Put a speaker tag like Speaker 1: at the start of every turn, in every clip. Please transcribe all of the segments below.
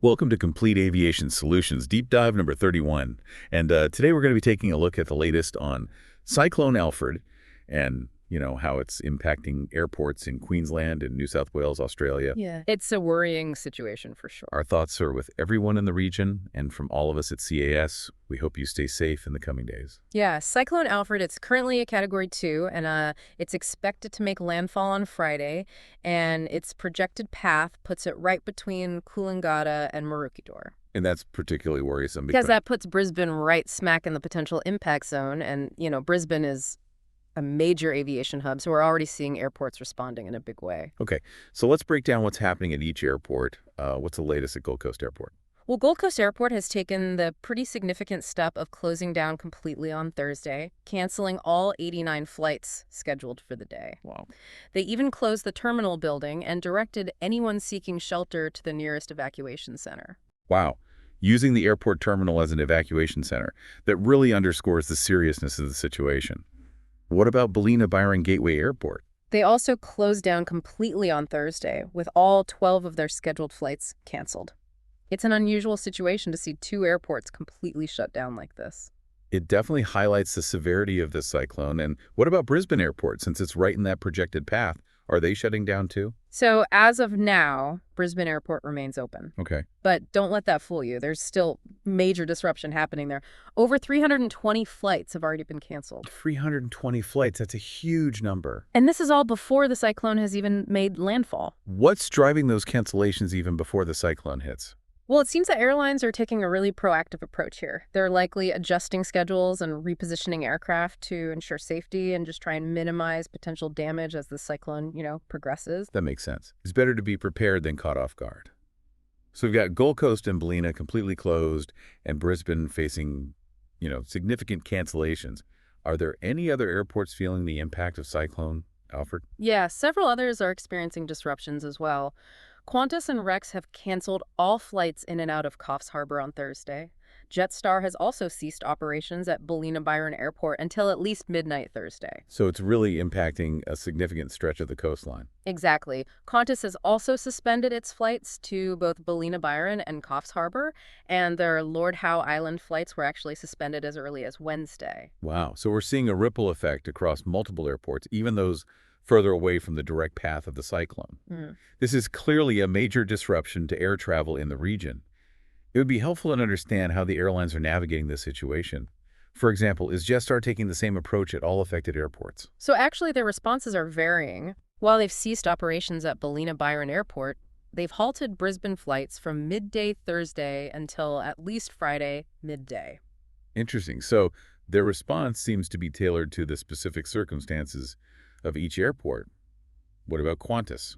Speaker 1: Welcome to Complete Aviation Solutions, deep dive number 31. And today we're going to be taking a look at the latest on Cyclone Alfred and, how it's impacting airports in Queensland and New South Wales, Australia.
Speaker 2: Yeah. It's a worrying situation for sure.
Speaker 1: Our thoughts are with everyone in the region, and from all of us at CAS, we hope you stay safe in the coming days.
Speaker 2: Yeah, Cyclone Alfred, it's currently a Category 2, and it's expected to make landfall on Friday, and its projected path puts it right between Coolangatta and Maroochydore.
Speaker 1: And that's particularly worrisome
Speaker 2: Because that puts Brisbane right smack in the potential impact zone, and, Brisbane is a major aviation hub, so we're already seeing airports responding in a big way.
Speaker 1: Okay, so let's break down what's happening at each airport. What's the latest at Gold Coast Airport?
Speaker 2: Well, Gold Coast Airport has taken the pretty significant step of closing down completely on Thursday, canceling all 89 flights scheduled for the day.
Speaker 1: Wow.
Speaker 2: They even closed the terminal building and directed anyone seeking shelter to the nearest evacuation center.
Speaker 1: Wow. Using the airport terminal as an evacuation center. That really underscores the seriousness of the situation. What about Ballina Byron Gateway Airport?
Speaker 2: They also closed down completely on Thursday, with all 12 of their scheduled flights canceled. It's an unusual situation to see two airports completely shut down like this.
Speaker 1: It definitely highlights the severity of this cyclone. And what about Brisbane Airport, since it's right in that projected path? Are they shutting down too?
Speaker 2: So as of now, Brisbane Airport remains open.
Speaker 1: Okay.
Speaker 2: But don't let that fool you. There's still major disruption happening there. Over 320 flights have already been canceled.
Speaker 1: 320 flights, that's a huge number.
Speaker 2: And this is all before the cyclone has even made landfall.
Speaker 1: What's driving those cancellations even before the cyclone hits?
Speaker 2: Well, it seems that airlines are taking a really proactive approach here. They're likely adjusting schedules and repositioning aircraft to ensure safety and just try and minimize potential damage as the cyclone, progresses.
Speaker 1: That makes sense. It's better to be prepared than caught off guard. So we've got Gold Coast and Ballina completely closed and Brisbane facing, significant cancellations. Are there any other airports feeling the impact of Cyclone Alfred?
Speaker 2: Yeah, several others are experiencing disruptions as well. Qantas and Rex have canceled all flights in and out of Coffs Harbour on Thursday. Jetstar has also ceased operations at Ballina Byron Airport until at least midnight Thursday.
Speaker 1: So it's really impacting a significant stretch of the coastline.
Speaker 2: Exactly. Qantas has also suspended its flights to both Ballina Byron and Coffs Harbour, and their Lord Howe Island flights were actually suspended as early as Wednesday.
Speaker 1: Wow. So we're seeing a ripple effect across multiple airports, even those further away from the direct path of the cyclone. This is clearly a major disruption to air travel in the region. It would be helpful to understand how the airlines are navigating this situation. For example, is Jetstar taking the same approach at all affected airports?
Speaker 2: So actually, their responses are varying. While they've ceased operations at Ballina Byron Airport, they've halted Brisbane flights from midday Thursday until at least Friday midday.
Speaker 1: Interesting. So their response seems to be tailored to the specific circumstances of each airport. What about Qantas?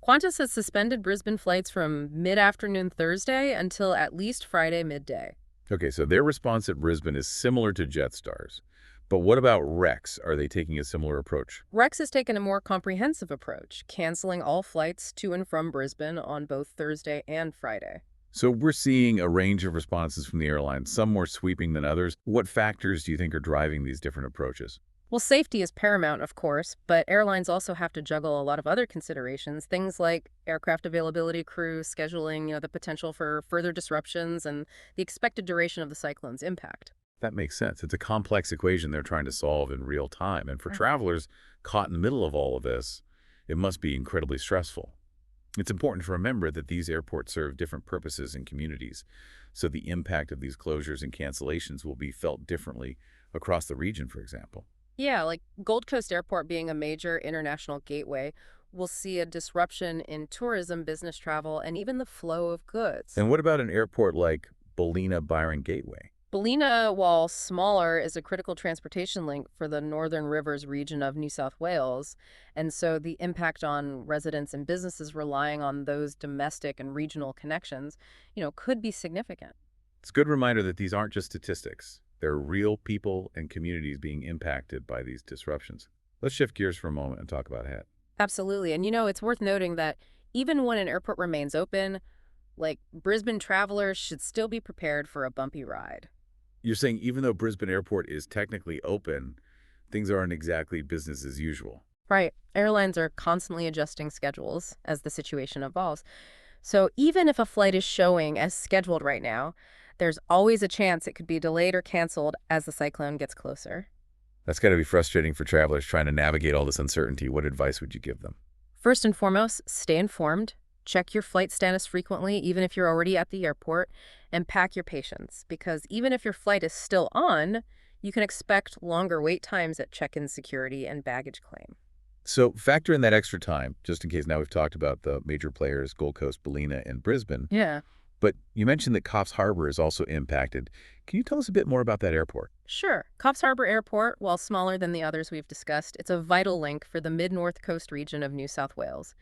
Speaker 2: Qantas has suspended Brisbane flights from mid-afternoon Thursday until at least Friday midday.
Speaker 1: Okay, so their response at Brisbane is similar to Jetstar's. But what about Rex? Are they taking a similar approach?
Speaker 2: Rex has taken a more comprehensive approach, canceling all flights to and from Brisbane on both Thursday and Friday.
Speaker 1: So we're seeing a range of responses from the airlines, some more sweeping than others. What factors do you think are driving these different approaches?
Speaker 2: Well, safety is paramount, of course, but airlines also have to juggle a lot of other considerations, things like aircraft availability, crew, scheduling, the potential for further disruptions, and the expected duration of the cyclone's impact.
Speaker 1: That makes sense. It's a complex equation they're trying to solve in real time. And for travelers caught in the middle of all of this, it must be incredibly stressful. It's important to remember that these airports serve different purposes in communities, so the impact of these closures and cancellations will be felt differently across the region, for example.
Speaker 2: Yeah, like Gold Coast Airport being a major international gateway, we'll see a disruption in tourism, business travel, and even the flow of goods.
Speaker 1: And what about an airport like Ballina Byron Gateway?
Speaker 2: Ballina, while smaller, is a critical transportation link for the Northern Rivers region of New South Wales, and so the impact on residents and businesses relying on those domestic and regional connections, could be significant.
Speaker 1: It's a good reminder that these aren't just statistics. There are real people and communities being impacted by these disruptions. Let's shift gears for a moment and talk about ahead.
Speaker 2: Absolutely. And it's worth noting that even when an airport remains open, like Brisbane travelers should still be prepared for a bumpy ride.
Speaker 1: You're saying even though Brisbane Airport is technically open, things aren't exactly business as usual.
Speaker 2: Right. Airlines are constantly adjusting schedules as the situation evolves. So even if a flight is showing as scheduled right now, there's always a chance it could be delayed or canceled as the cyclone gets closer.
Speaker 1: That's got to be frustrating for travelers trying to navigate all this uncertainty. What advice would you give them?
Speaker 2: First and foremost, stay informed. Check your flight status frequently, even if you're already at the airport, and pack your patience, because even if your flight is still on, you can expect longer wait times at check-in security and baggage claim.
Speaker 1: So factor in that extra time, just in case. Now we've talked about the major players, Gold Coast, Ballina, and Brisbane.
Speaker 2: Yeah.
Speaker 1: But you mentioned that Coffs Harbour is also impacted. Can you tell us a bit more about that airport?
Speaker 2: Sure. Coffs Harbour Airport, while smaller than the others we've discussed, it's a vital link for the mid-north coast region of New South Wales.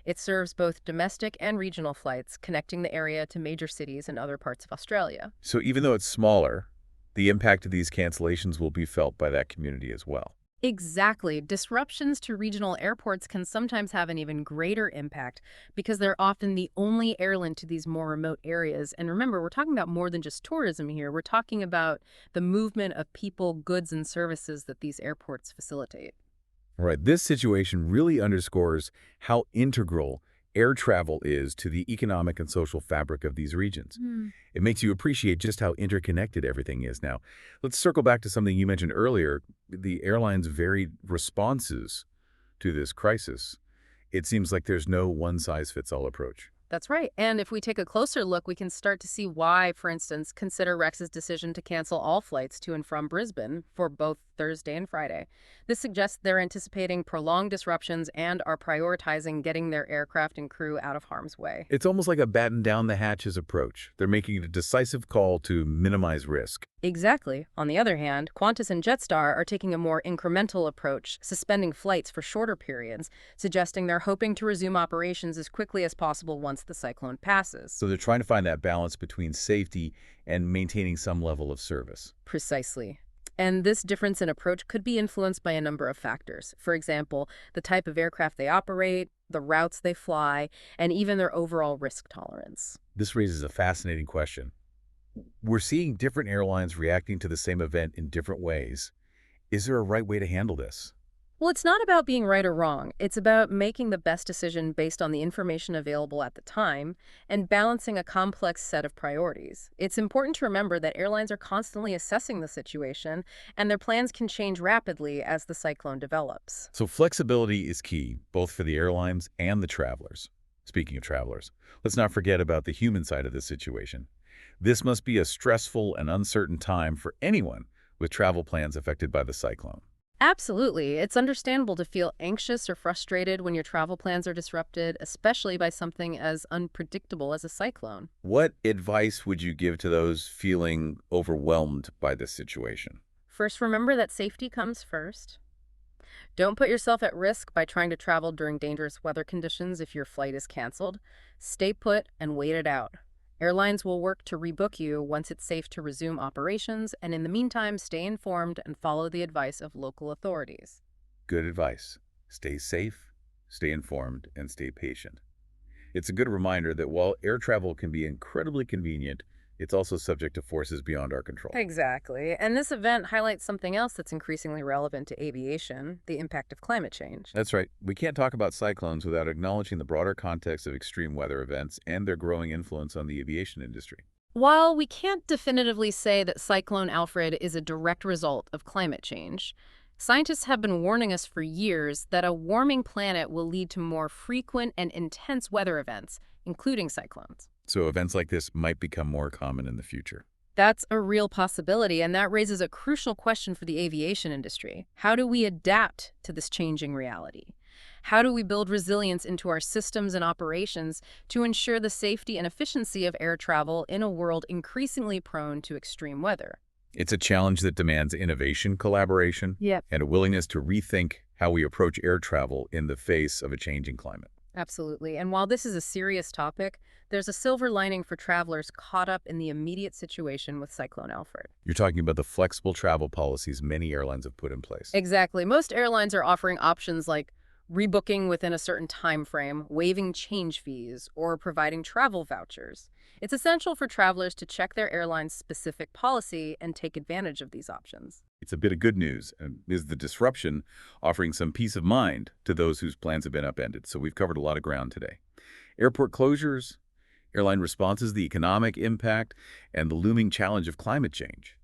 Speaker 2: It serves both domestic and regional flights, connecting the area to major cities in other parts of Australia.
Speaker 1: So even though it's smaller, the impact of these cancellations will be felt by that community as well.
Speaker 2: Exactly. Disruptions to regional airports can sometimes have an even greater impact because they're often the only airline to these more remote areas. And remember, we're talking about more than just tourism here. We're talking about the movement of people, goods, and services that these airports facilitate.
Speaker 1: All right, this situation really underscores how integral air travel is to the economic and social fabric of these regions. It makes you appreciate just how interconnected everything is now. Let's circle back to something you mentioned earlier, the airlines' varied responses to this crisis. It seems like there's no one-size-fits-all approach.
Speaker 2: That's right. And if we take a closer look, we can start to see why, for instance, consider Rex's decision to cancel all flights to and from Brisbane for both Thursday and Friday. This suggests they're anticipating prolonged disruptions and are prioritizing getting their aircraft and crew out of harm's way.
Speaker 1: It's almost like a batten down the hatches approach. They're making a decisive call to minimize risk.
Speaker 2: Exactly. On the other hand, Qantas and Jetstar are taking a more incremental approach, suspending flights for shorter periods, suggesting they're hoping to resume operations as quickly as possible once the cyclone passes.
Speaker 1: So they're trying to find that balance between safety and maintaining some level of service.
Speaker 2: Precisely. And this difference in approach could be influenced by a number of factors. For example, the type of aircraft they operate, the routes they fly, and even their overall risk tolerance.
Speaker 1: This raises a fascinating question. We're seeing different airlines reacting to the same event in different ways. Is there a right way to handle this?
Speaker 2: Well, it's not about being right or wrong. It's about making the best decision based on the information available at the time and balancing a complex set of priorities. It's important to remember that airlines are constantly assessing the situation, and their plans can change rapidly as the cyclone develops.
Speaker 1: So flexibility is key, both for the airlines and the travelers. Speaking of travelers, let's not forget about the human side of this situation. This must be a stressful and uncertain time for anyone with travel plans affected by the cyclone.
Speaker 2: Absolutely. It's understandable to feel anxious or frustrated when your travel plans are disrupted, especially by something as unpredictable as a cyclone.
Speaker 1: What advice would you give to those feeling overwhelmed by this situation?
Speaker 2: First, remember that safety comes first. Don't put yourself at risk by trying to travel during dangerous weather conditions if your flight is canceled. Stay put and wait it out. Airlines will work to rebook you once it's safe to resume operations, and in the meantime, stay informed and follow the advice of local authorities.
Speaker 1: Good advice. Stay safe, stay informed, and stay patient. It's a good reminder that while air travel can be incredibly convenient, it's also subject to forces beyond our control.
Speaker 2: Exactly. And this event highlights something else that's increasingly relevant to aviation, the impact of climate change.
Speaker 1: That's right. We can't talk about cyclones without acknowledging the broader context of extreme weather events and their growing influence on the aviation industry.
Speaker 2: While we can't definitively say that Cyclone Alfred is a direct result of climate change, scientists have been warning us for years that a warming planet will lead to more frequent and intense weather events, including cyclones.
Speaker 1: So events like this might become more common in the future.
Speaker 2: That's a real possibility, and that raises a crucial question for the aviation industry. How do we adapt to this changing reality? How do we build resilience into our systems and operations to ensure the safety and efficiency of air travel in a world increasingly prone to extreme weather?
Speaker 1: It's a challenge that demands innovation, collaboration,
Speaker 2: Yep.
Speaker 1: and a willingness to rethink how we approach air travel in the face of a changing climate.
Speaker 2: Absolutely. And while this is a serious topic, there's a silver lining for travelers caught up in the immediate situation with Cyclone Alfred.
Speaker 1: You're talking about the flexible travel policies many airlines have put in place.
Speaker 2: Exactly. Most airlines are offering options like rebooking within a certain time frame, waiving change fees, or providing travel vouchers. It's essential for travelers to check their airline's specific policy and take advantage of these options.
Speaker 1: It's a bit of good news, and is the disruption offering some peace of mind to those whose plans have been upended. So we've covered a lot of ground today. Airport closures, airline responses, the economic impact, and the looming challenge of climate change.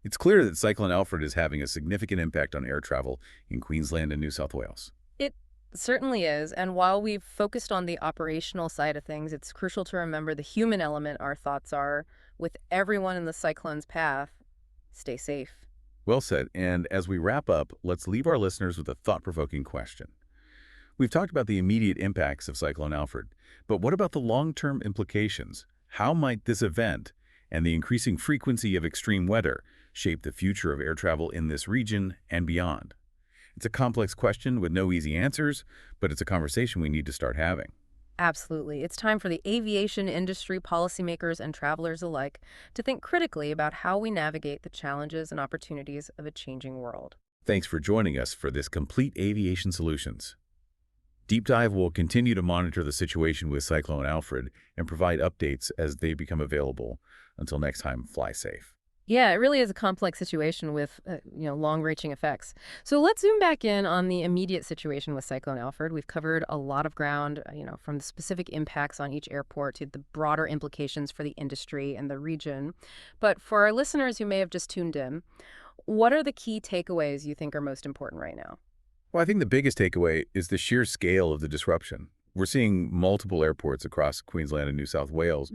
Speaker 1: It's clear that Cyclone Alfred is having a significant impact on air travel in Queensland and New South Wales.
Speaker 2: It certainly is. And while we've focused on the operational side of things, it's crucial to remember the human element our thoughts are with everyone in the cyclone's path. Stay safe.
Speaker 1: Well said. And as we wrap up, let's leave our listeners with a thought-provoking question. We've talked about the immediate impacts of Cyclone Alfred, but what about the long-term implications? How might this event and the increasing frequency of extreme weather shape the future of air travel in this region and beyond? It's a complex question with no easy answers, but it's a conversation we need to start having.
Speaker 2: Absolutely. It's time for the aviation industry, policymakers, and travelers alike to think critically about how we navigate the challenges and opportunities of a changing world.
Speaker 1: Thanks for joining us for this Complete Aviation Solutions. Deep Dive will continue to monitor the situation with Cyclone Alfred and provide updates as they become available. Until next time, fly safe.
Speaker 2: Yeah, it really is a complex situation with, long-reaching effects. So let's zoom back in on the immediate situation with Cyclone Alfred. We've covered a lot of ground, from the specific impacts on each airport to the broader implications for the industry and the region. But for our listeners who may have just tuned in, what are the key takeaways you think are most important right now?
Speaker 1: Well, I think the biggest takeaway is the sheer scale of the disruption. We're seeing multiple airports across Queensland and New South Wales,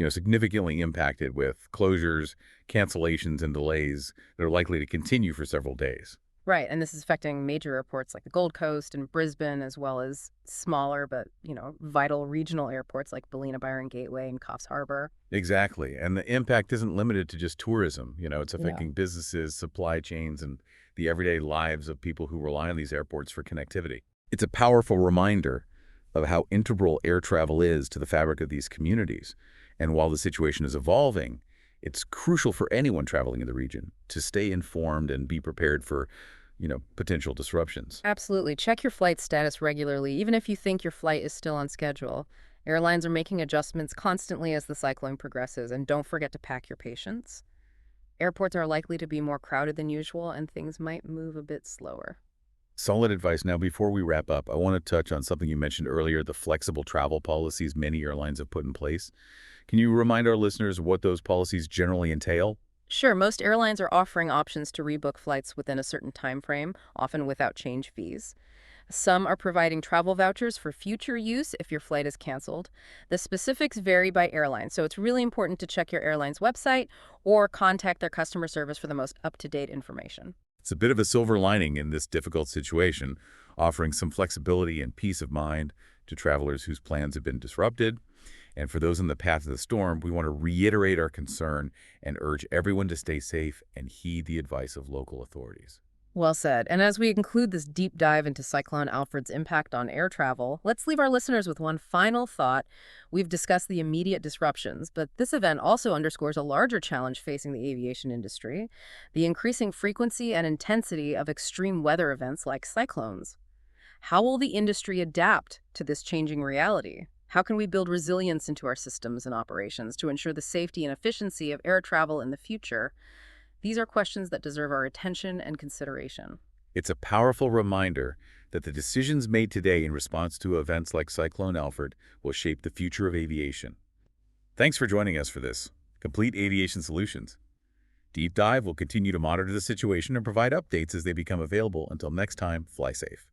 Speaker 1: significantly impacted with closures, cancellations, and delays that are likely to continue for several days.
Speaker 2: Right, and this is affecting major airports like the Gold Coast and Brisbane, as well as smaller but, vital regional airports like Ballina Byron Gateway and Coffs Harbour.
Speaker 1: Exactly. And the impact isn't limited to just tourism. It's
Speaker 2: Yeah.
Speaker 1: affecting businesses, supply chains, and the everyday lives of people who rely on these airports for connectivity. It's a powerful reminder of how integral air travel is to the fabric of these communities. And while the situation is evolving, it's crucial for anyone traveling in the region to stay informed and be prepared for, potential disruptions.
Speaker 2: Absolutely. Check your flight status regularly, even if you think your flight is still on schedule. Airlines are making adjustments constantly as the cyclone progresses, and don't forget to pack your patience. Airports are likely to be more crowded than usual, and things might move a bit slower.
Speaker 1: Solid advice. Now, before we wrap up, I want to touch on something you mentioned earlier, the flexible travel policies many airlines have put in place. Can you remind our listeners what those policies generally entail?
Speaker 2: Sure, most airlines are offering options to rebook flights within a certain time frame, often without change fees. Some are providing travel vouchers for future use if your flight is canceled. The specifics vary by airline, so it's really important to check your airline's website or contact their customer service for the most up-to-date information.
Speaker 1: It's a bit of a silver lining in this difficult situation, offering some flexibility and peace of mind to travelers whose plans have been disrupted. And for those in the path of the storm, we want to reiterate our concern and urge everyone to stay safe and heed the advice of local authorities.
Speaker 2: Well said. And as we conclude this deep dive into Cyclone Alfred's impact on air travel, let's leave our listeners with one final thought. We've discussed the immediate disruptions, but this event also underscores a larger challenge facing the aviation industry, the increasing frequency and intensity of extreme weather events like cyclones. How will the industry adapt to this changing reality? How can we build resilience into our systems and operations to ensure the safety and efficiency of air travel in the future? These are questions that deserve our attention and consideration.
Speaker 1: It's a powerful reminder that the decisions made today in response to events like Cyclone Alfred will shape the future of aviation. Thanks for joining us for this Complete Aviation Solutions. Deep Dive will continue to monitor the situation and provide updates as they become available. Until next time, fly safe.